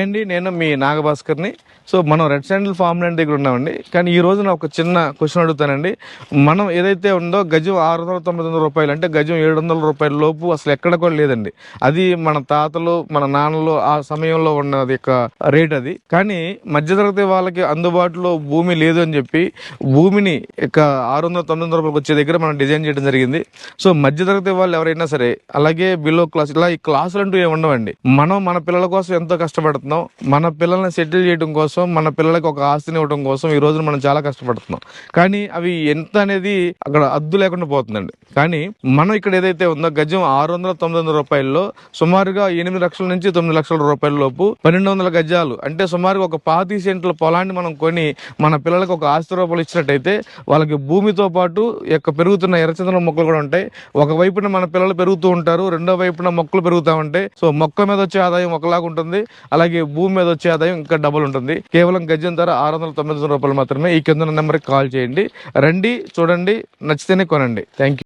అండి నేను మీ నాగభాస్కర్ని. సో మనం రెడ్ శాండిల్ ఫార్మ్ ల్యాండ్ దగ్గర ఉన్నామండి. కానీ ఈ రోజు నాకు ఒక చిన్న క్వశ్చన్ అడుగుతానండి. మనం ఏదైతే ఉందో గజం 600-900 రూపాయలు, అంటే గజం 700 రూపాయల లోపు అసలు ఎక్కడ కూడా లేదండి. అది మన తాతలు మన నాన్నలు ఆ సమయంలో ఉన్నది యొక్క రేట్ అది. కానీ మధ్యతరగతి వాళ్ళకి అందుబాటులో భూమి లేదు అని చెప్పి భూమిని ఇక 600-900 రూపాయలకు వచ్చే దగ్గర మనం డిజైన్ చేయడం జరిగింది. సో మధ్యతరగతి వాళ్ళు ఎవరైనా సరే, అలాగే బిలో క్లాస్, ఇలా ఈ క్లాసులు అంటూ ఏమి ఉండవండి. మనం మన పిల్లల కోసం ఎంతో కష్టపడుతున్నాం. మన పిల్లల్ని సెటిల్ చేయడం కోసం, మన పిల్లలకి ఒక ఆస్తిని ఇవ్వడం కోసం ఈ రోజున మనం చాలా కష్టపడుతున్నాం. కానీ అవి ఎంత అనేది అక్కడ అద్దు లేకుండా పోతుందండి. కానీ మనం ఇక్కడ ఏదైతే ఉందో గజం 600-900 రూపాయల్లో సుమారుగా 8 లక్షల నుంచి 9 లక్షల రూపాయల లోపు 1200 గజాలు, అంటే సుమారుగా ఒక 25 సెంట్ల పొలాన్ని మనం కొని మన పిల్లలకు ఒక ఆస్తి రూపాయలు ఇచ్చినట్టయితే వాళ్ళకి భూమితో పాటు పెరుగుతున్న ఎర్రచందనం మొక్కలు కూడా ఉంటాయి. ఒకవైపున మన పిల్లలు పెరుగుతూ ఉంటారు, రెండో వైపున మొక్కలు పెరుగుతూ ఉంటాయి. సో మొక్క మీద వచ్చే ఆదాయం ఒకలాగా ఉంటుంది, అలాగే భూమి మీద వచ్చే ఆదాయం ఇంకా డబుల్ ఉంటుంది. కేవలం గజం ధర 600-900 రూపాయలు మాత్రమే. ఈ కింద నెంబర్కి కాల్ చేయండి, రండి, చూడండి, నచ్చితేనే కొనండి. Thank you.